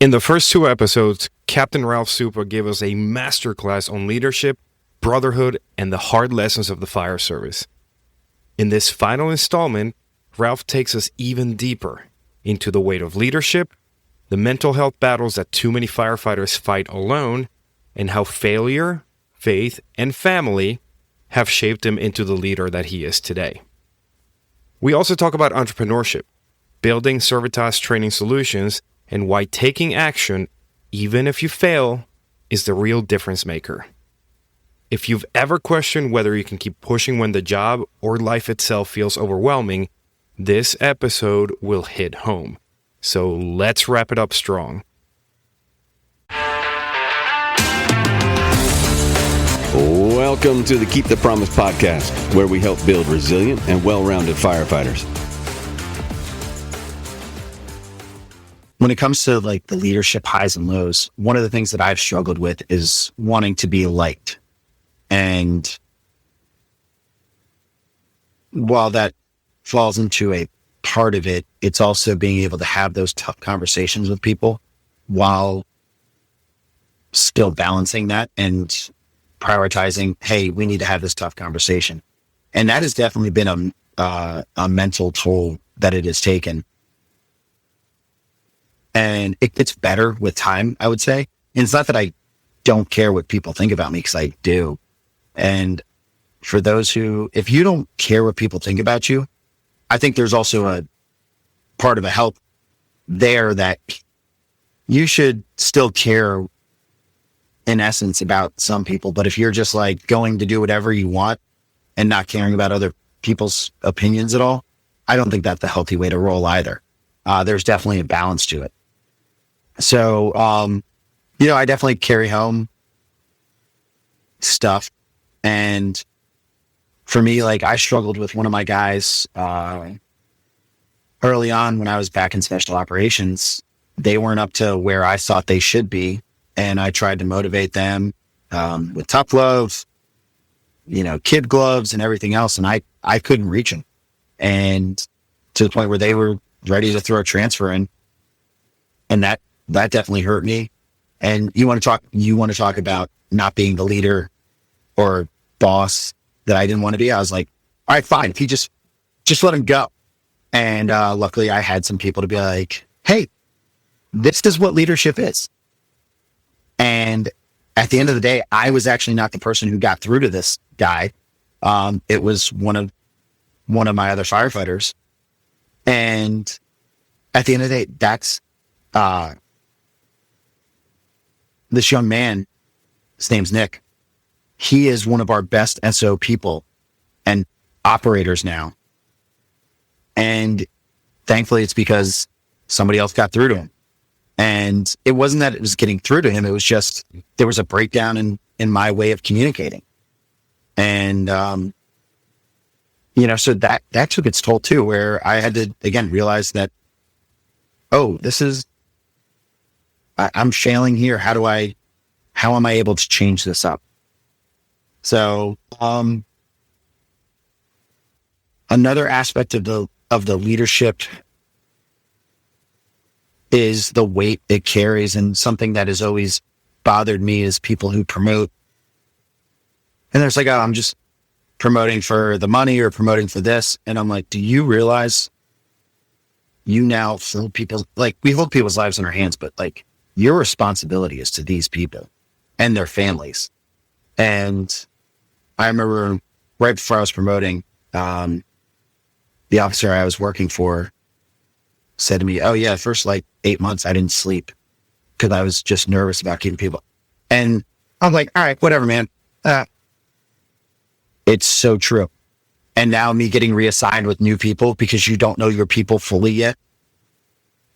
In the first two episodes, Captain Ralph Super gave us a masterclass on leadership, brotherhood, and the hard lessons of the fire service. In this final installment, Ralph takes us even deeper into the weight of leadership, the mental health battles that too many firefighters fight alone, and how failure, faith, and family have shaped him into the leader that he is today. We also talk about entrepreneurship, building Cervitas Training Solutions, and why taking action, even if you fail, is the real difference maker. If you've ever questioned whether you can keep pushing when the job or life itself feels overwhelming, this episode will hit home. So let's wrap it up strong. Welcome to the Keep the Promise podcast, where we help build resilient and well-rounded firefighters. When it comes to like the leadership highs and lows, one of the things that I've struggled with is wanting to be liked. And while that falls into a part of it, it's also being able to have those tough conversations with people while still balancing that and prioritizing, hey, we need to have this tough conversation. And that has definitely been a mental toll that it has taken. And it gets better with time, I would say. And it's not that I don't care what people think about me, because I do. And for those who, if you don't care what people think about you, I think there's also a part of a help there that you should still care in essence about some people. But if you're just like going to do whatever you want and not caring about other people's opinions at all, I don't think that's the healthy way to roll either. There's definitely a balance to it. So, I definitely carry home stuff. And for me, like I struggled with one of my guys early on when I was back in special operations. They weren't up to where I thought they should be. And I tried to motivate them with tough gloves, kid gloves and everything else. And I couldn't reach them. And to the point where they were ready to throw a transfer in. And that definitely hurt me. And you want to talk about not being the leader or boss that I didn't want to be. I was like, all right, fine. If you just let him go. And luckily I had some people to be like, hey, this is what leadership is. And at the end of the day, I was actually not the person who got through to this guy. It was one of my other firefighters. And at the end of the day, that's this young man, his name's Nick. He is one of our best SO people and operators now. And thankfully it's because somebody else got through to him. And it wasn't that it was getting through to him. It was just, there was a breakdown in my way of communicating. And, so that took its toll too, where I had to, again, realize that, I'm failing here. How am I able to change this up? So, another aspect of the leadership is the weight it carries. And something that has always bothered me is people who promote. And there's like, oh, I'm just promoting for the money or promoting for this. And I'm like, do you realize you now fill people, like we hold people's lives in our hands, but like your responsibility is to these people and their families. And I remember right before I was promoting, the officer I was working for said to me, oh yeah, first like 8 months, I didn't sleep because I was just nervous about keeping people. And I'm like, all right, whatever, man. It's so true. And now me getting reassigned with new people because you don't know your people fully yet.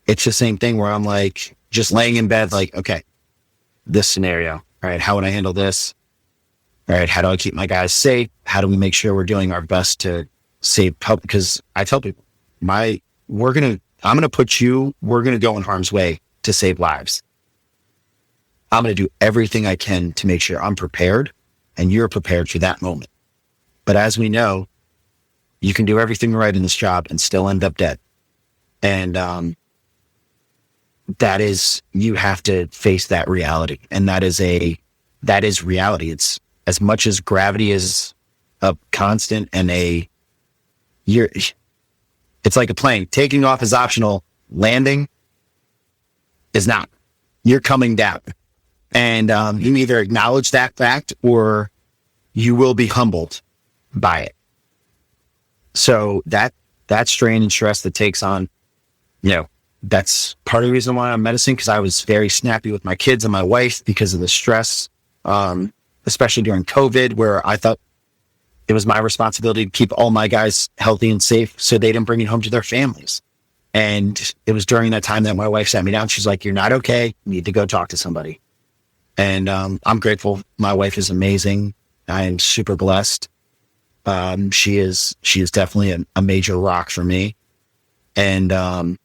It's the same thing where I'm like, just laying in bed, like, okay, this scenario. All right, how would I handle this? All right, how do I keep my guys safe? How do we make sure we're doing our best to save help? Because I tell people, we're going to go in harm's way to save lives. I'm going to do everything I can to make sure I'm prepared and you're prepared for that moment. But as we know, you can do everything right in this job and still end up dead. And you have to face that reality. And that is reality. It's as much as gravity is a constant and it's like a plane. Taking off is optional. Landing is not. You're coming down. And you either acknowledge that fact or you will be humbled by it. So that strain and stress that takes on, that's part of the reason why I'm medicine, because I was very snappy with my kids and my wife because of the stress, especially during COVID, where I thought it was my responsibility to keep all my guys healthy and safe so they didn't bring it home to their families. And it was during that time that my wife sat me down. She's like, "You're not okay. You need to go talk to somebody." And I'm grateful. My wife is amazing. I am super blessed. She is definitely a major rock for me. And I'm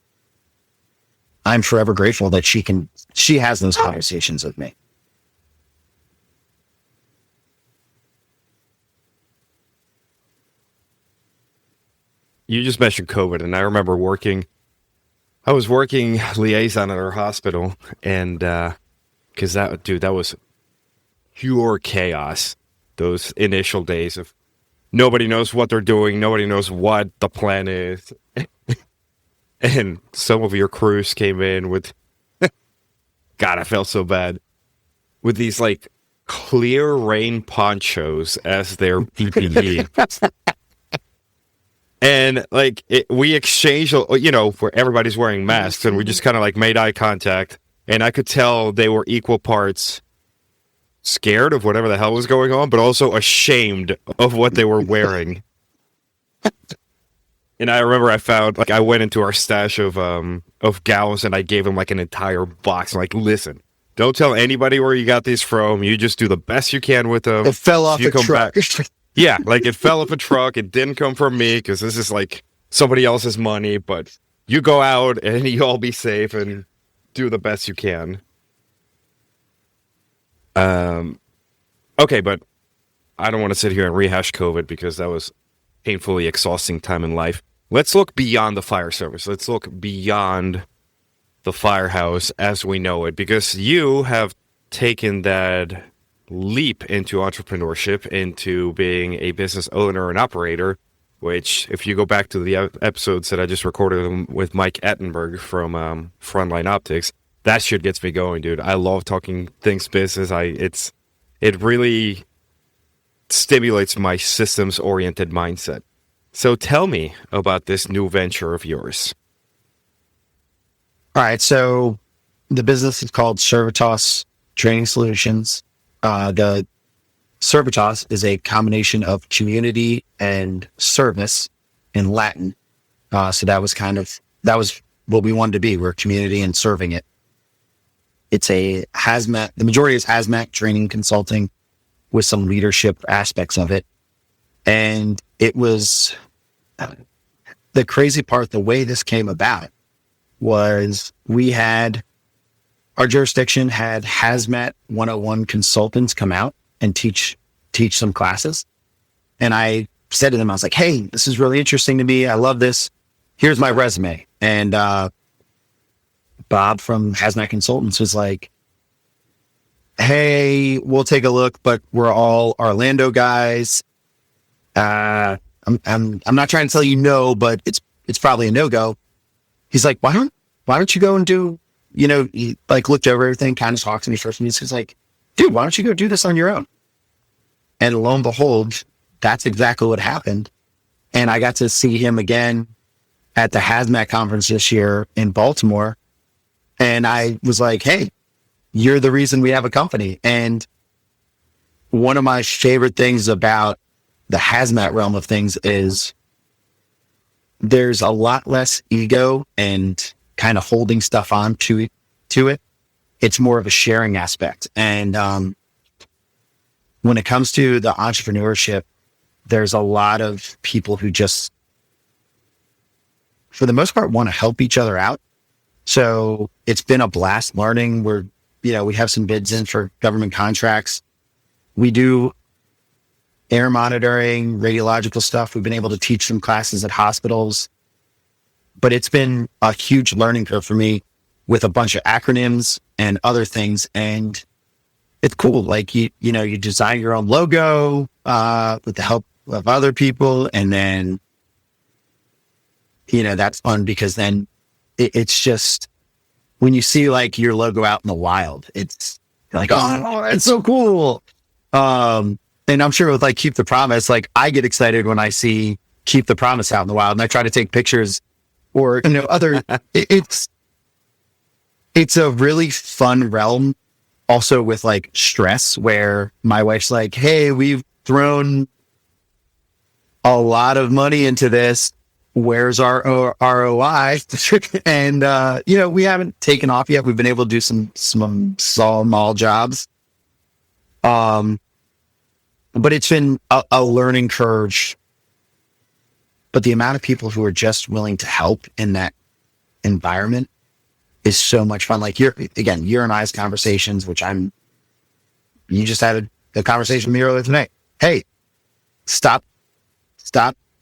forever grateful that she has those conversations with me. You just mentioned COVID, and I remember I was working liaison at our hospital, and because that was pure chaos. Those initial days of nobody knows what they're doing, nobody knows what the plan is, and some of your crews came in with, God, I felt so bad, with these like clear rain ponchos as their PPE. And like we exchanged, where everybody's wearing masks, and we just kind of like made eye contact, and I could tell they were equal parts scared of whatever the hell was going on, but also ashamed of what they were wearing. And I remember I went into our stash of gowns, and I gave them like an entire box. I'm like, "Listen, don't tell anybody where you got these from. You just do the best you can with them." It fell off the truck. Yeah, like it fell off a truck. It didn't come from me because this is like somebody else's money, but you go out and you all be safe and do the best you can. Okay, but I don't want to sit here and rehash COVID because that was painfully exhausting time in life. Let's look beyond the fire service. Let's look beyond the firehouse as we know it, because you have taken that leap into entrepreneurship, into being a business owner and operator, which if you go back to the episodes that I just recorded with Mike Ettenberg from Frontline Optics, that shit gets me going, dude. I love talking things business. It really stimulates my systems oriented mindset. So tell me about this new venture of yours. All right. So the business is called Cervitas Training Solutions. The Cervitas is a combination of community and service in Latin. So that was what we wanted to be. We're community and serving it. It's the majority is hazmat training consulting with some leadership aspects of it. And it was the crazy part, the way this came about was our jurisdiction had hazmat 101 consultants come out and teach some classes. And I said to them, I was like, "Hey, this is really interesting to me. I love this. Here's my resume." And Bob from Hazmat Consultants was like, "Hey, we'll take a look, but we're all Orlando guys. I'm not trying to tell you no, but it's probably a no-go." He's like, why don't you go and do, he like looked over everything, kind of talked to me first, and he's like, "Dude, why don't you go do this on your own?" And lo and behold, that's exactly what happened. And I got to see him again at the Hazmat conference this year in Baltimore. And I was like, "Hey, you're the reason we have a company." And one of my favorite things about the hazmat realm of things is there's a lot less ego and kind of holding stuff on to it. It's more of a sharing aspect. And when it comes to the entrepreneurship, there's a lot of people who just, for the most part, want to help each other out. So it's been a blast learning. We have some bids in for government contracts. We do air monitoring, radiological stuff. We've been able to teach some classes at hospitals, but it's been a huge learning curve for me with a bunch of acronyms and other things. And it's cool. Like you design your own logo, with the help of other people. And then, that's fun because then it's just, when you see like your logo out in the wild, it's like, oh, it's so cool. And I'm sure with like Keep the Promise, like I get excited when I see Keep the Promise out in the wild and I try to take pictures or, other, it's a really fun realm also with like stress where my wife's like, hey, we've thrown a lot of money into this. Where's our ROI? And, we haven't taken off yet. We've been able to do some small jobs. But it's been a learning curve. But the amount of people who are just willing to help in that environment is so much fun. Like your and I's conversations, you just had a conversation with me earlier tonight. Hey, stop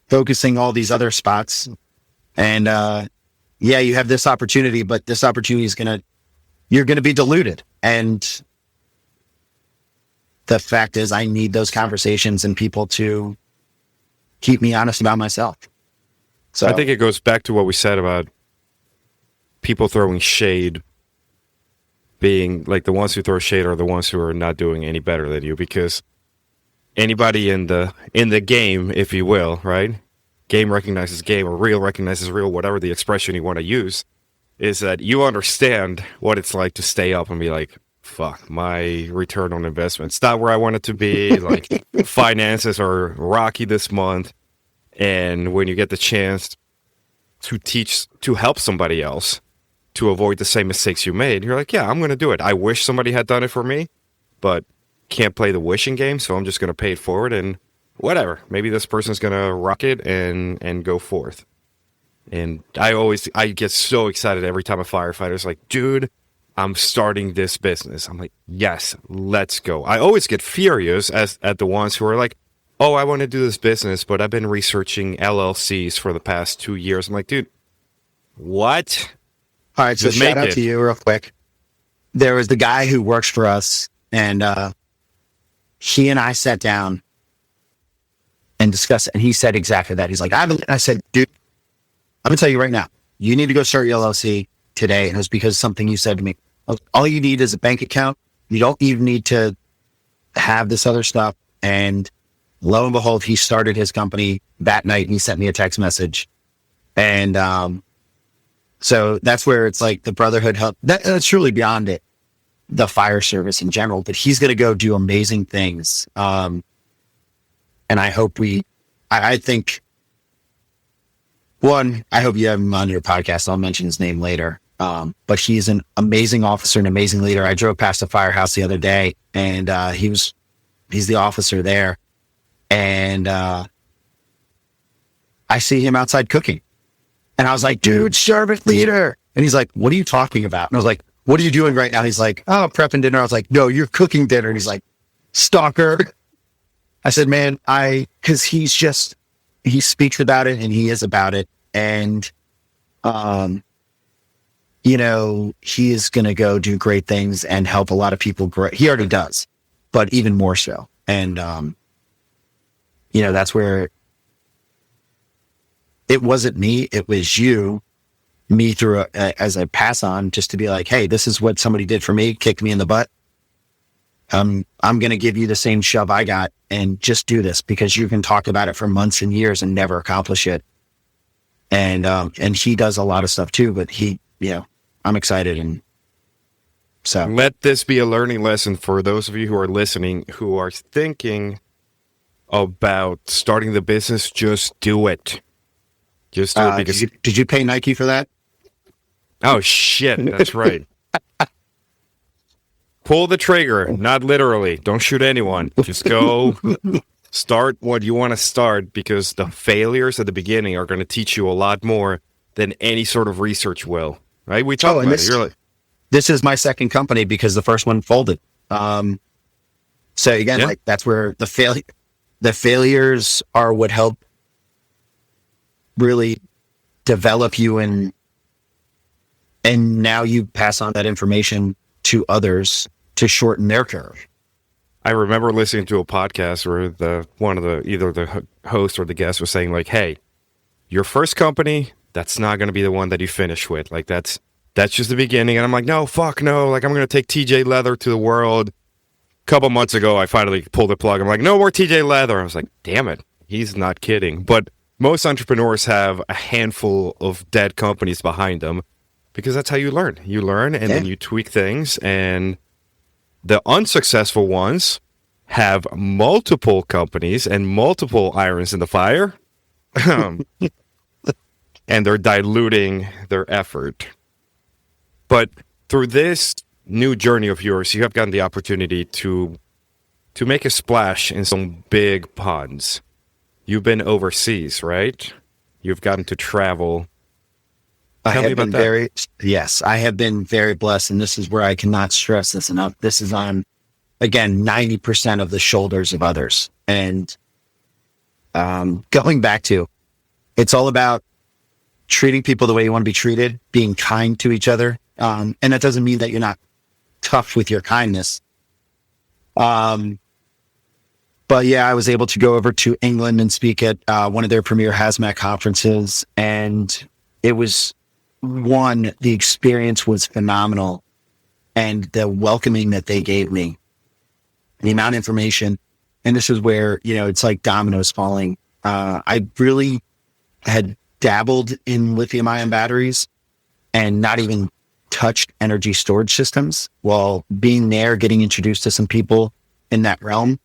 focusing all these other spots. And, you have this opportunity, but this opportunity you're going to be diluted. And the fact is I need those conversations and people to keep me honest about myself. So I think it goes back to what we said about people throwing shade being like the ones who throw shade are the ones who are not doing any better than you, because anybody in the game, if you will, right? Game recognizes game, or real recognizes real, whatever the expression you want to use, is that you understand what it's like to stay up and be like, fuck, my return on investment's not where I want it to be. Like finances are rocky this month. And when you get the chance to help somebody else to avoid the same mistakes you made, you're like, yeah, I'm going to do it. I wish somebody had done it for me, but can't play the wishing game, so I'm just going to pay it forward and whatever. Maybe this person's going to rock it and go forth. And I get so excited every time a firefighter's like, dude, I'm starting this business. I'm like, yes, let's go. I always get furious at the ones who are like, oh, I want to do this business, but I've been researching LLCs for the past 2 years. I'm like, dude, what? All right, so shout out to you real quick. There was the guy who works for us, and he and I sat down and discussed it, and he said exactly that. He's like, I said, dude, I'm going to tell you right now, you need to go start your LLC today. And it was because of something you said to me. All you need is a bank account. You don't even need to have this other stuff. And lo and behold, he started his company that night and he sent me a text message. And so that's where it's like the brotherhood help. That's truly beyond it, the fire service in general. But he's going to go do amazing things. And I hope I think, one, I hope you have him on your podcast. I'll mention his name later. But he's an amazing officer, an amazing leader. I drove past a firehouse the other day and he's the officer there. And I see him outside cooking. And I was like, dude, servant leader. And he's like, what are you talking about? And I was like, what are you doing right now? He's like, oh, prepping dinner. I was like, no, you're cooking dinner. And he's like, stalker. I said, man, because he speaks about it and he is about it. And, he is going to go do great things and help a lot of people grow. He already does, but even more so. And, that's where it wasn't me. It was me through as a pass on, just to be like, hey, this is what somebody did for me, kicked me in the butt. I'm going to give you the same shove I got and just do this, because you can talk about it for months and years and never accomplish it. And he does a lot of stuff too, but I'm excited. And so let this be a learning lesson for those of you who are listening, who are thinking about starting the business. Just do it. Just do it. Because did you pay Nike for that? Oh shit. That's right. Pull the trigger, not literally. Don't shoot anyone. Just go start what you want to start, because the failures at the beginning are going to teach you a lot more than any sort of research will. Right? We talked about it. You're like, this is my second company because the first one folded. So again, like that's where the failures are what help really develop you and And now you pass on that information to others to shorten their curve. I remember listening to a podcast where either the host or the guest was saying like, "Hey, your first company, that's not going to be the one that you finish with. Like that's just the beginning." And I'm like, "No, fuck no. Like I'm going to take TJ Leather to the world." A couple months ago, I finally pulled the plug. I'm like, "No more TJ Leather." I was like, "Damn it, he's not kidding." But most entrepreneurs have a handful of dead companies behind them because that's how you learn. You learn and then you tweak things. And the unsuccessful ones have multiple companies and multiple irons in the fire. And they're diluting their effort. But through this new journey of yours, you have gotten the opportunity to make a splash in some big ponds. You've been overseas, right? You've gotten to travel. Tell me about that. Yes, I have been very blessed, and this is where I cannot stress this enough. This is on, again, 90% of the shoulders of others. And going back to, it's all about treating people the way you want to be treated, being kind to each other. And that doesn't mean that you're not tough with your kindness. But yeah, I was able to go over to England and speak at one of their premier hazmat conferences. And it was the experience was phenomenal. And the welcoming that they gave me, the amount of information. And this is where, it's like dominoes falling. I really had dabbled in lithium ion batteries and not even touched energy storage systems. Well, being there, getting introduced to some people in that realm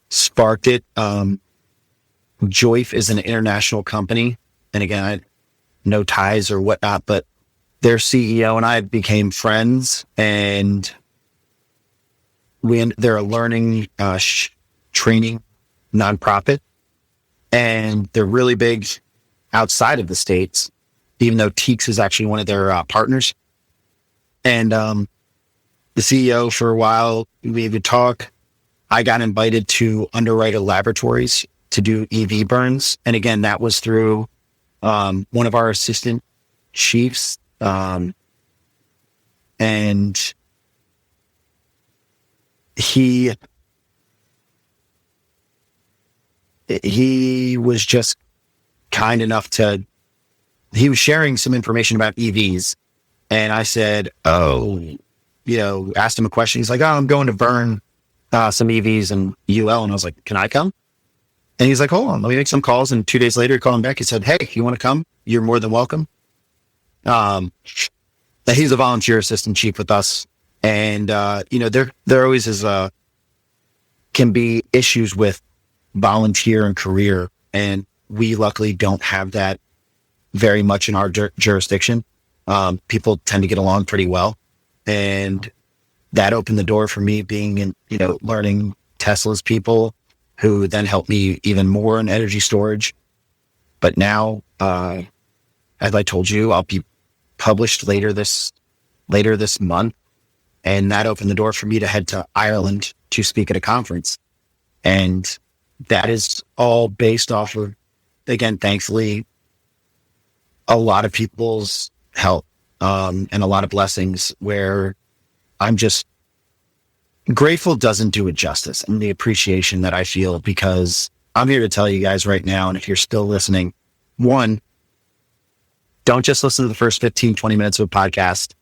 sparked it. Joyf is an international company. And again, I had no ties or whatnot, but their CEO and I became friends, and they're a learning, training nonprofit, and they're really big outside of the States, even though Teeks is actually one of their partners. And the CEO, for a while, we would talk. I got invited to Underwriter Laboratories to do EV burns. And again, that was through one of our assistant chiefs. And he was just kind enough he was sharing some information about EVs. And I said, asked him a question. He's like, I'm going to burn some EVs in UL. And I was like, can I come? And he's like, hold on, let me make some calls. And 2 days later, he called him back. He said, hey, you want to come? You're more than welcome. He's a volunteer assistant chief with us. And, there always can be issues with volunteer and career. And we luckily don't have that very much in our jurisdiction. People tend to get along pretty well. And that opened the door for me being in, learning Tesla's people, who then helped me even more in energy storage. But now, as I told you, I'll be published later this month. And that opened the door for me to head to Ireland to speak at a conference. And that is all based off of, again, thankfully, a lot of people's help, and a lot of blessings, where I'm just grateful doesn't do it justice, and the appreciation that I feel, because I'm here to tell you guys right now. And if you're still listening, one, don't just listen to the first 15, 20 minutes of a podcast,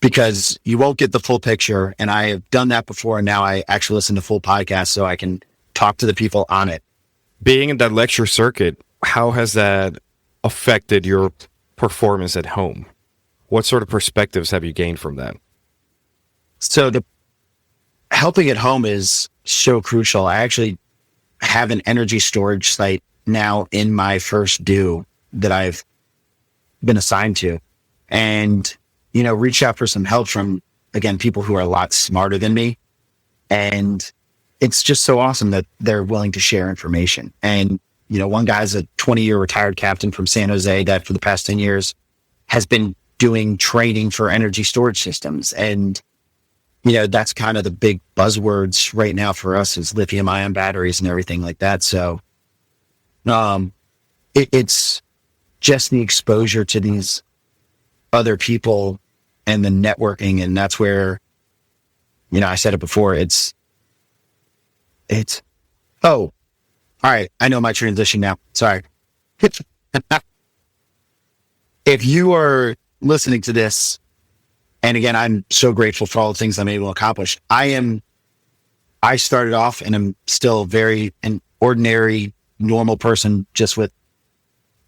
because you won't get the full picture. And I have done that before. And now I actually listen to full podcasts so I can talk to the people on it. Being in that lecture circuit, how has that affected your performance at home? What sort of perspectives have you gained from that? So the helping at home is so crucial. I actually have an energy storage site now in my first due that I've been assigned to, and, reach out for some help from, again, people who are a lot smarter than me. And it's just so awesome that they're willing to share information. And, one guy's a 20-year retired captain from San Jose that for the past 10 years has been doing training for energy storage systems. And, that's kind of the big buzzwords right now for us, is lithium ion batteries and everything like that. So, it's just the exposure to these other people and the networking. And that's where, I said it before, all right. I know my transition now. Sorry. If you are listening to this, and again, I'm so grateful for all the things I'm able to accomplish. I started off and I'm still an ordinary, normal person,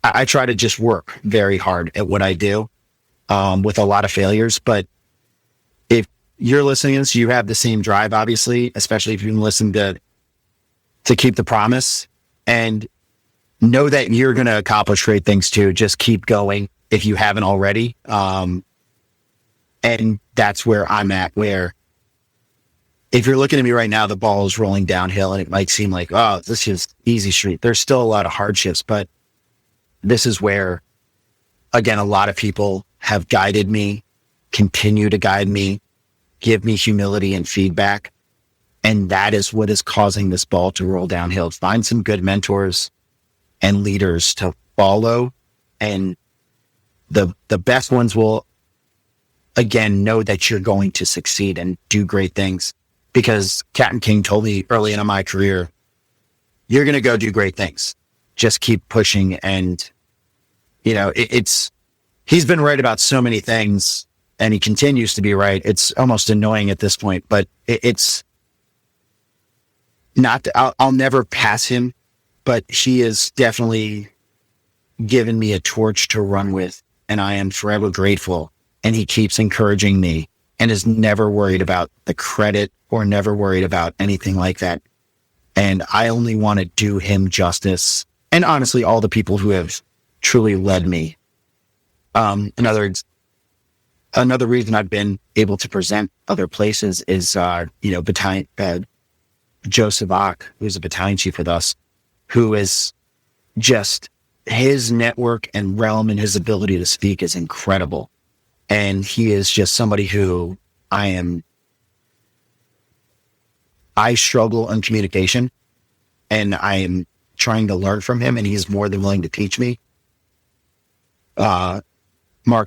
I try to just work very hard at what I do, with a lot of failures. But if you're listening to this, you have the same drive, obviously, especially if you can listen to Keep the Promise, and know that you're going to accomplish great things too. Just keep going if you haven't already. And that's where I'm at, where if you're looking at me right now, the ball is rolling downhill and it might seem like, oh, this is easy street. There's still a lot of hardships, but this is where, again, a lot of people have guided me, continue to guide me, give me humility and feedback. And that is what is causing this ball to roll downhill. Find some good mentors and leaders to follow. And the best ones will, again, know that you're going to succeed and do great things. Because Captain King told me early in my career, you're going to go do great things. Just keep pushing. And, he's been right about so many things, and he continues to be right. It's almost annoying at this point, but it's not, I'll never pass him, but he is definitely given me a torch to run with, and I am forever grateful. And he keeps encouraging me and is never worried about the credit or never worried about anything like that. And I only want to do him justice. And honestly, all the people who have truly led me. Another reason I've been able to present other places is, battalion, Joe Savak, who's a battalion chief with us, who is just, his network and realm and his ability to speak is incredible. And he is just somebody who I struggle in communication, and I am trying to learn from him, and he's more than willing to teach me. Mark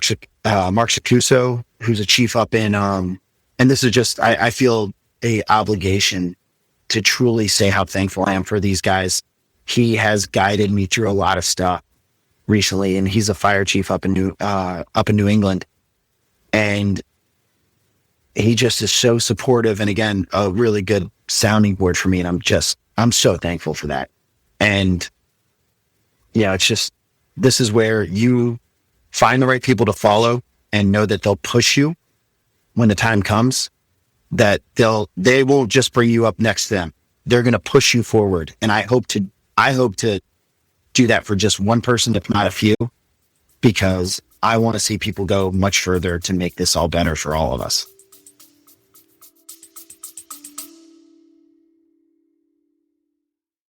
Shakuso, who's a chief up in, and this is just, I feel a obligation to truly say how thankful I am for these guys. He has guided me through a lot of stuff recently, and he's a fire chief up in New England. And he just is so supportive, and again, a really good sounding board for me. And I'm so thankful for that. And it's just, this is where you find the right people to follow and know that they'll push you when the time comes, that they won't just bring you up next to them. They're going to push you forward. And I hope to do that for just one person, if not a few, because I want to see people go much further to make this all better for all of us.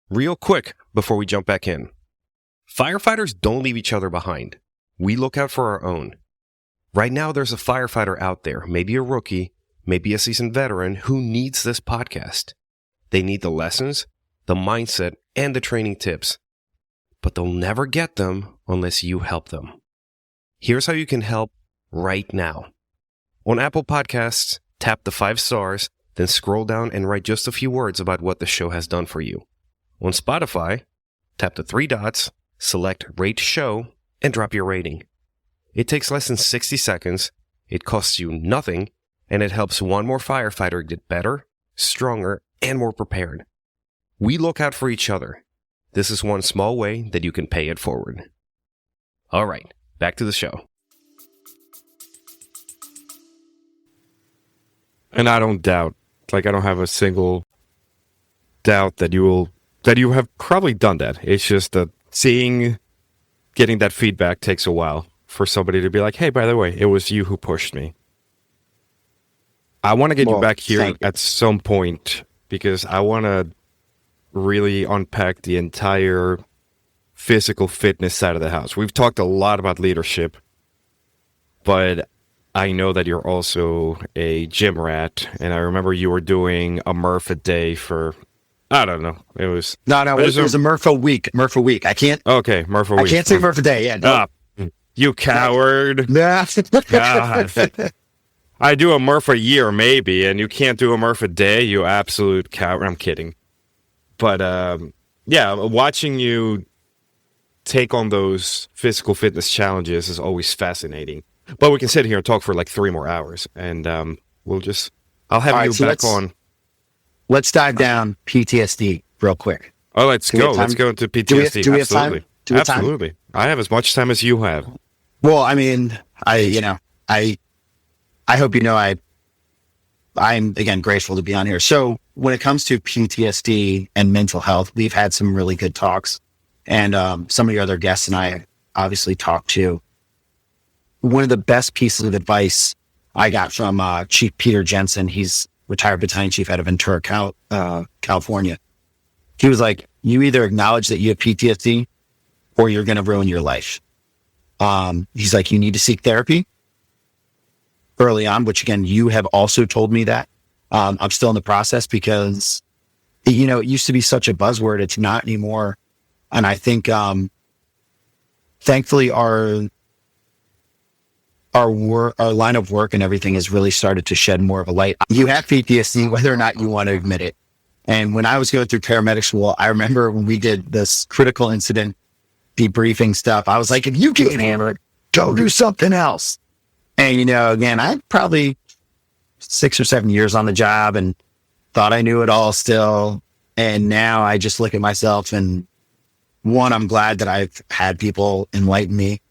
Real quick before we jump back in. Firefighters don't leave each other behind. We look out for our own. Right now, there's a firefighter out there, maybe a rookie, maybe a seasoned veteran, who needs this podcast. They need the lessons, the mindset, and the training tips. But they'll never get them unless you help them. Here's how you can help right now. On Apple Podcasts, tap the 5 stars, then scroll down and write just a few words about what the show has done for you. On Spotify, tap the 3 dots, select Rate Show, and drop your rating. It takes less than 60 seconds, it costs you nothing, and it helps one more firefighter get better, stronger, and more prepared. We look out for each other. This is one small way that you can pay it forward. All right, back to the show. And I don't doubt, I don't have a single doubt that you have probably done that. It's just that getting that feedback takes a while for somebody to be like, hey, by the way, it was you who pushed me. I want to get you back here at some point because I want to really unpack the entire physical fitness side of the house. We've talked a lot about leadership, but I know that you're also a gym rat, and I remember you were doing a Murph a day for, I don't know. It was it was a Murph a week. I can't. Okay, Murph a week. I can't say Murph a day. Yeah. No. You coward. Nah. God. I do a Murph a year, maybe, and you can't do a Murph a day, you absolute coward. I'm kidding. But, yeah, watching you take on those physical fitness challenges is always fascinating. But we can sit here and talk for like 3 more hours, and I'll have All right, you so back on. Let's dive down PTSD real quick. Oh, let's Do we go. have Let's time? go into Do we have- PTSD. do we have time? Absolutely. Do we have time? Absolutely. I have as much time as you have. Well, I mean, I hope you know I'm again grateful to be on here. So when it comes to PTSD and mental health, we've had some really good talks, and some of your other guests and I obviously talked to. One of the best pieces of advice I got from Chief Peter Jensen, he's retired battalion chief out of Ventura, California. He was like, you either acknowledge that you have PTSD or you're going to ruin your life. He's like, you need to seek therapy early on, which again, you have also told me that. I'm still in the process because, it used to be such a buzzword. It's not anymore. And I think, thankfully our line of work and everything has really started to shed more of a light. You have PTSD, whether or not you want to admit it. And when I was going through paramedic school, I remember when we did this critical incident debriefing stuff, I was like, if you can't handle it, go do something else. And, again, I had probably 6 or 7 years on the job and thought I knew it all still. And now I just look at myself and one, I'm glad that I've had people enlighten me,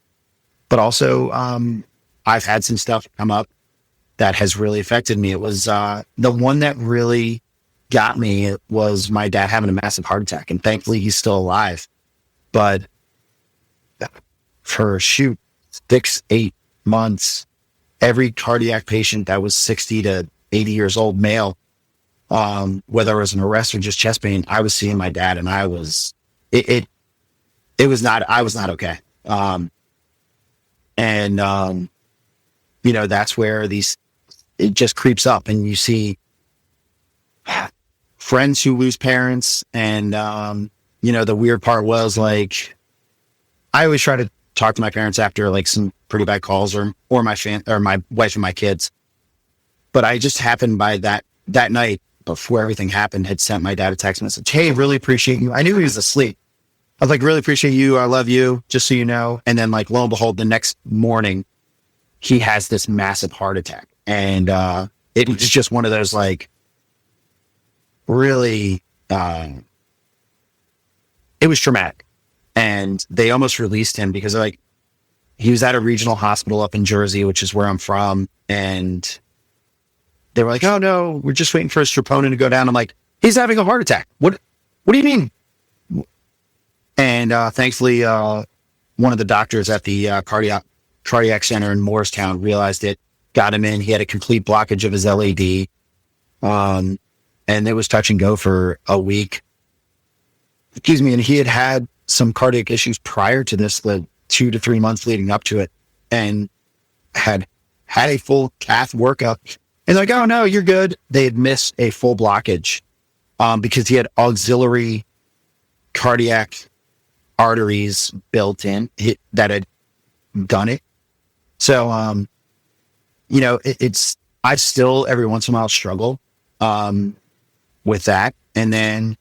but also, I've had some stuff come up that has really affected me. It was, the one that really got me, it was my dad having a massive heart attack, and thankfully he's still alive. But for 6-8 months, every cardiac patient that was 60 to 80 years old, male, whether it was an arrest or just chest pain, I was seeing my dad, and I was not okay. That's where it just creeps up, and you see friends who lose parents. And, the weird part was like, I always try to talk to my parents after like some pretty bad calls or my wife and my kids. But I just happened by that night before everything happened, had sent my dad a text message. Hey, really appreciate you. I knew he was asleep. I was like, really appreciate you. I love you. Just so you know. And then like, lo and behold, the next morning, he has this massive heart attack. And it was just one of those like really, it was traumatic. And they almost released him because like he was at a regional hospital up in Jersey, which is where I'm from. And they were like, oh no, we're just waiting for his troponin to go down. I'm like, he's having a heart attack. What do you mean? And thankfully, one of the doctors at the cardiac center in Morristown realized it, got him in. He had a complete blockage of his LAD. And it was touch and go for a week. And he had some cardiac issues prior to this, the 2 to 3 months leading up to it, and had a full cath workup. And like, oh no, you're good. They had missed a full blockage, because he had auxiliary cardiac arteries built in that had done it. So, I still every once in a while struggle, with that. And then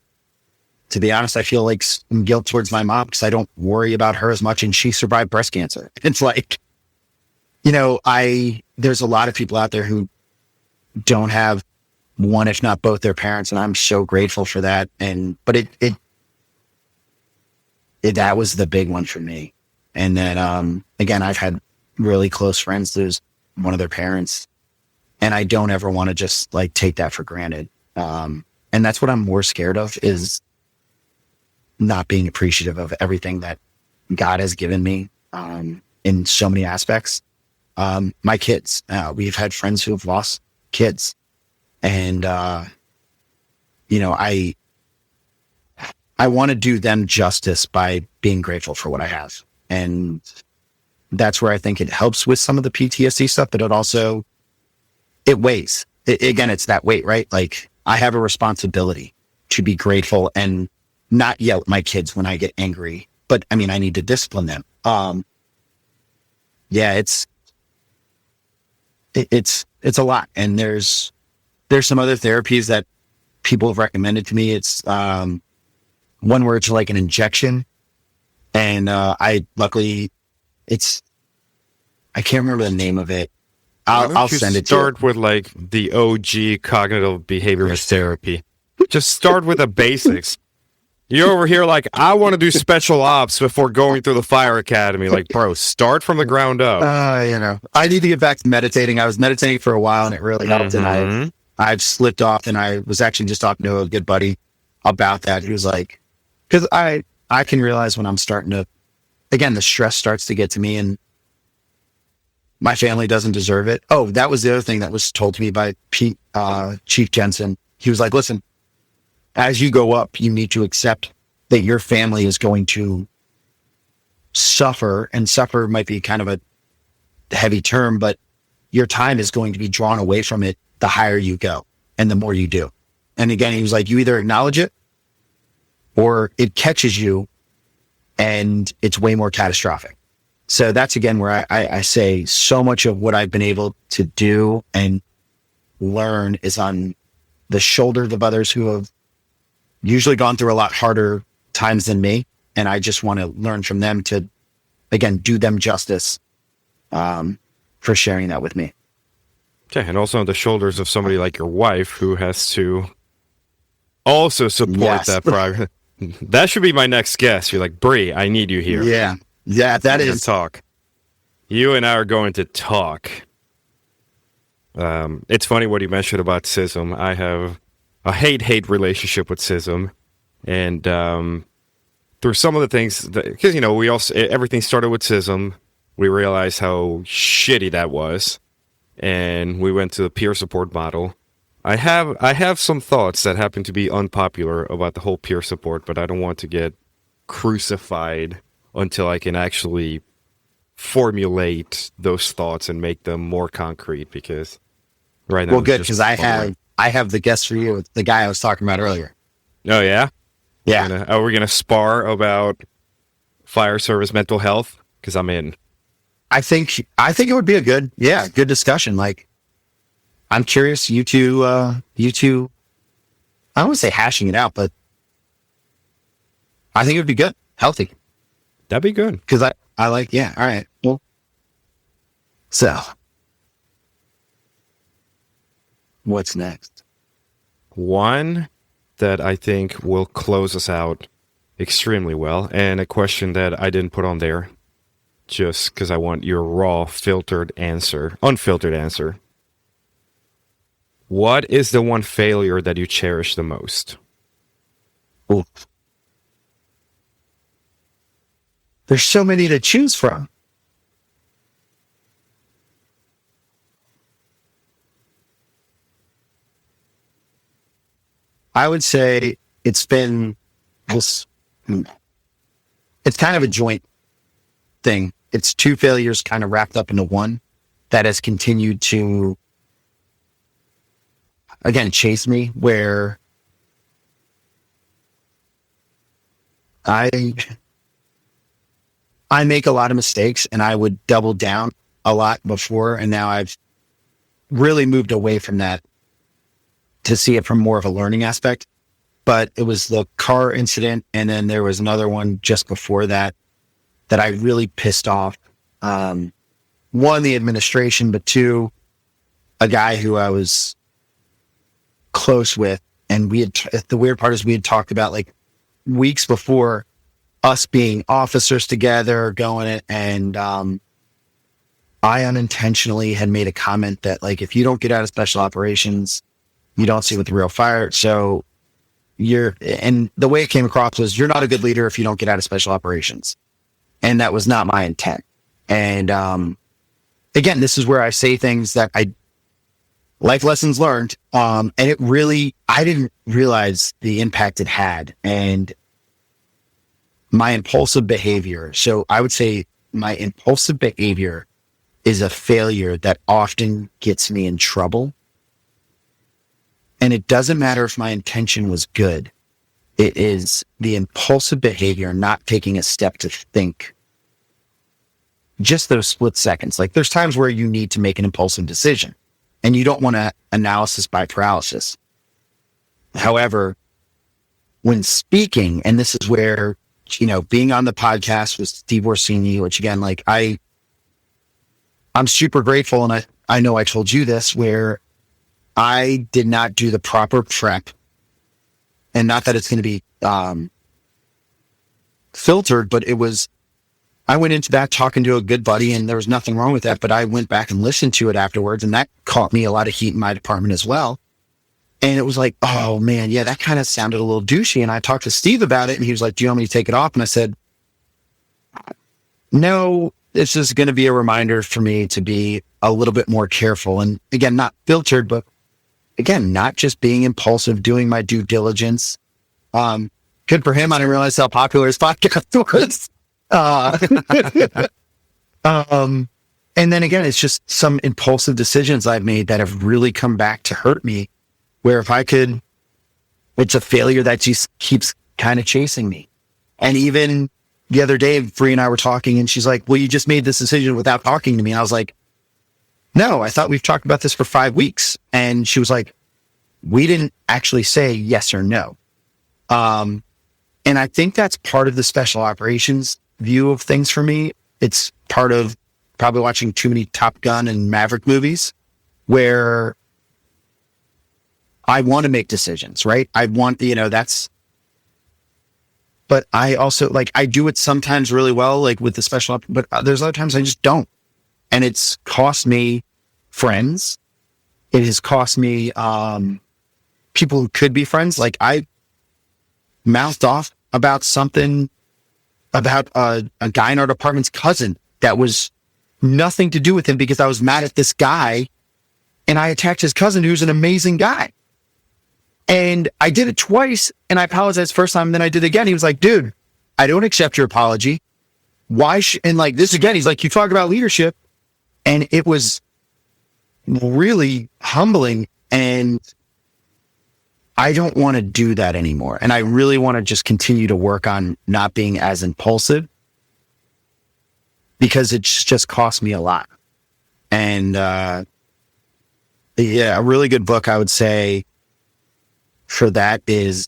to be honest, I feel like some guilt towards my mom because I don't worry about her as much, and she survived breast cancer. It's like, there's a lot of people out there who don't have one, if not both their parents. And I'm so grateful for that. But that was the big one for me. And then, again, I've had really close friends lose one of their parents, and I don't ever want to just like take that for granted. And that's what I'm more scared of, is not being appreciative of everything that God has given me, in so many aspects. My kids, we've had friends who have lost kids, and, I want to do them justice by being grateful for what I have. And that's where I think it helps with some of the PTSD stuff, but it weighs. Again, it's that weight, right? Like, I have a responsibility to be grateful and not yell at my kids when I get angry, but I mean, I need to discipline them. yeah, it's a lot. And there's some other therapies that people have recommended to me. It's, one where it's like an injection. And, I luckily I can't remember the name of it. I'll send it to you. Start with like the OG cognitive behaviorist therapy. Just start with the basics. You're over here like, I want to do special ops before going through the fire academy. Like, bro, start from the ground up. I need to get back to meditating. I was meditating for a while and it really helped. And I've slipped off, and I was actually just talking to a good buddy about that. He was like, cause I can realize when I'm starting to, again, the stress starts to get to me and my family doesn't deserve it. Oh, that was the other thing that was told to me by Chief Jensen. He was like, listen, as you go up, you need to accept that your family is going to suffer, and suffer might be kind of a heavy term, but your time is going to be drawn away from it the higher you go and the more you do. And again, he was like, you either acknowledge it or it catches you and it's way more catastrophic. So that's again where I say so much of what I've been able to do and learn is on the shoulders of others who have usually gone through a lot harder times than me. And I just want to learn from them to, again, do them justice, for sharing that with me. Yeah, and also on the shoulders of somebody like your wife who has to also support that private. That should be my next guest. You're like, Bree, I need you here. Yeah. Yeah, that is. Talk. You and I are going to talk. It's funny what you mentioned about CISM. I have a hate relationship with CISM. And through some of the things, because, we also, everything started with CISM. We realized how shitty that was. And we went to the peer support model. I have some thoughts that happen to be unpopular about the whole peer support, but I don't want to get crucified until I can actually formulate those thoughts and make them more concrete, because right now. Well, good, because I have the guest for you, the guy I was talking about earlier. Oh, yeah? Yeah. Are we going to spar about fire service mental health? Because I'm in. I think it would be a good discussion. Like, I'm curious, you two, I don't want to say hashing it out, but I think it would be good, healthy. That'd be good. Because I like, all right. Well, so what's next? One that I think will close us out extremely well, and a question that I didn't put on there just because I want your raw, unfiltered answer. What is the one failure that you cherish the most? Ooh. There's so many to choose from. I would say it's been this. It's kind of a joint thing. It's two failures kind of wrapped up into one that has continued to, again, chase me, where I make a lot of mistakes and I would double down a lot before. And now I've really moved away from that to see it from more of a learning aspect. But it was the car incident. And then there was another one just before that I really pissed off. One, the administration, but two, a guy who I was close with. And the weird part is we had talked about like weeks before us being officers together, going it. And, I unintentionally had made a comment that like, if you don't get out of special operations, you don't see with the real fire. So and the way it came across was, you're not a good leader if you don't get out of special operations. And that was not my intent. And, again, this is where I say things that life lessons learned. And it really, I didn't realize the impact it had, and my impulsive behavior. So I would say my impulsive behavior is a failure that often gets me in trouble. And it doesn't matter if my intention was good. It is the impulsive behavior, not taking a step to think just those split seconds. Like there's times where you need to make an impulsive decision and you don't want to analysis by paralysis. However, when speaking, and this is where, being on the podcast with Steve Orsini, which again, like I'm super grateful. And I know I told you this, where I did not do the proper prep, and not that it's going to be filtered, but I went into that talking to a good buddy, and there was nothing wrong with that, but I went back and listened to it afterwards, and that caught me a lot of heat in my department as well. And it was like, oh man, yeah, that kind of sounded a little douchey. And I talked to Steve about it, and he was like, do you want me to take it off? And I said, no, this is going to be a reminder for me to be a little bit more careful. And again, not filtered, but again, not just being impulsive, doing my due diligence. Good for him. I didn't realize how popular his podcast was. And then again, it's just some impulsive decisions I've made that have really come back to hurt me, where it's a failure that just keeps kind of chasing me. And even the other day, Bree and I were talking, and she's like, well, you just made this decision without talking to me. And I was like, no, I thought we've talked about this for 5 weeks. And she was like, we didn't actually say yes or no. And I think that's part of the special operations view of things for me. It's part of probably watching too many Top Gun and Maverick movies, where I want to make decisions, right? I want, but I also I do it sometimes really well, like with the special, but there's other times I just don't. And it's cost me friends. It has cost me, people who could be friends. Like I mouthed off about something about a guy in our department's cousin that was nothing to do with him, because I was mad at this guy and I attacked his cousin, who's an amazing guy. And I did it twice, and I apologized first time, and then I did it again. He was like, dude, I don't accept your apology. Why? And like this again, he's like, you talk about leadership. And it was really humbling, and I don't want to do that anymore. And I really want to just continue to work on not being as impulsive, because it's just cost me a lot. And, a really good book, I would say, for that is,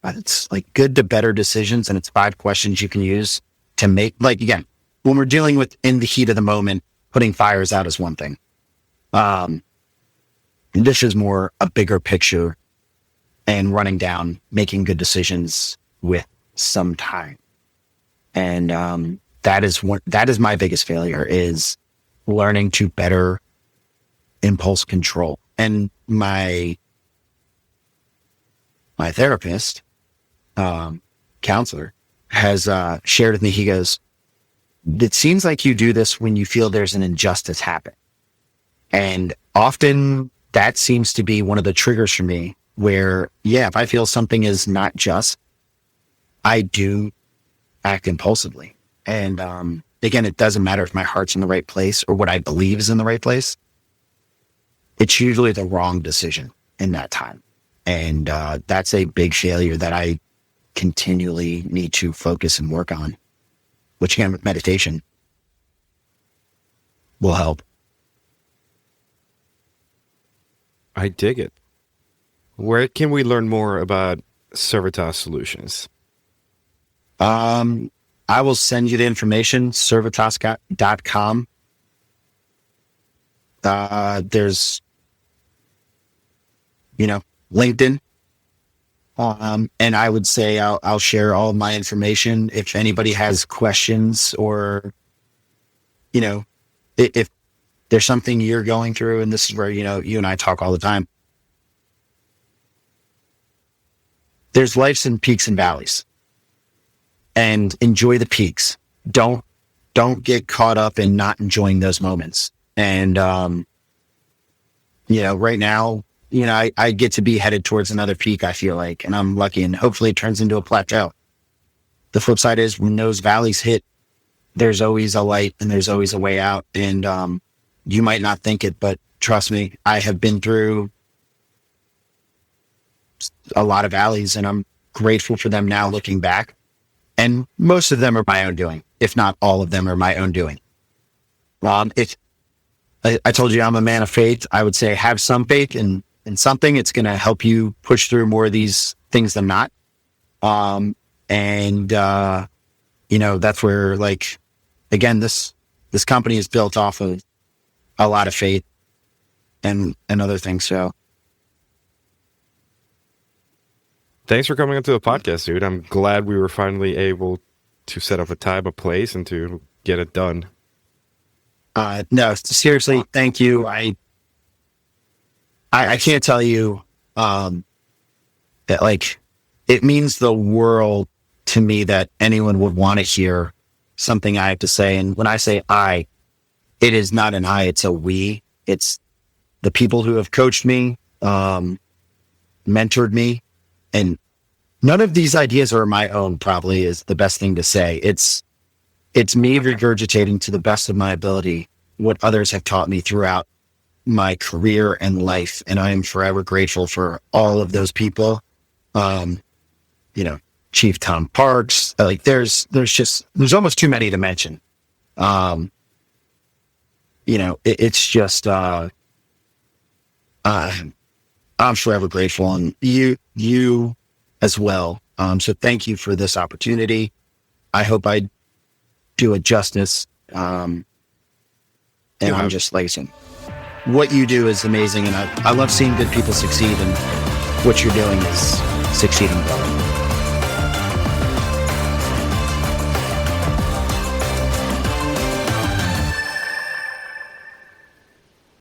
it's like Good to Better Decisions. And it's 5 questions you can use to make, like, again, when we're dealing with in the heat of the moment, putting fires out is one thing. This is more a bigger picture and running down, making good decisions with some time. And, that is my biggest failure, is learning to better impulse control. And my therapist, counselor, has shared with me, he goes, it seems like you do this when you feel there's an injustice happen. And often that seems to be one of the triggers for me, where, if I feel something is not just, I do act impulsively. And again, it doesn't matter if my heart's in the right place or what I believe is in the right place. It's usually the wrong decision in that time. And that's a big failure that I continually need to focus and work on, which again, with meditation, will help. I dig it. Where can we learn more about Cervitas Solutions? I will send you the information, cervitas.com. There's, LinkedIn. And I would say I'll share all of my information. If anybody has questions, or, if there's something you're going through, and this is where, you and I talk all the time. There's life's in peaks and valleys, and enjoy the peaks. Don't get caught up in not enjoying those moments. And, right now, I get to be headed towards another peak, I feel like, and I'm lucky, and hopefully it turns into a plateau. The flip side is, when those valleys hit, there's always a light and there's always a way out. And, you might not think it, but trust me, I have been through a lot of valleys, and I'm grateful for them now looking back. And most of them are my own doing, if not all of them are my own doing. I told you I'm a man of faith. I would say have some faith in something. It's going to help you push through more of these things than not. That's where, like, again, this company is built off of a lot of faith and other things. So Thanks for coming onto the podcast, dude. I'm glad we were finally able to set up a time, a place, and to get it done. No, seriously, thank you. I can't tell you that, like, it means the world to me that anyone would want to hear something I have to say. And when I say I, it is not an I, it's a we. It's the people who have coached me, mentored me, and none of these ideas are my own, probably is the best thing to say. It's me regurgitating to the best of my ability what others have taught me throughout my career and life. And I am forever grateful for all of those people. Chief Tom Parks, like there's almost too many to mention. It's just, I'm forever grateful, and you as well. So thank you for this opportunity. I hope I do it justice. I'm just lacing. What you do is amazing, and I love seeing good people succeed, and what you're doing is succeeding.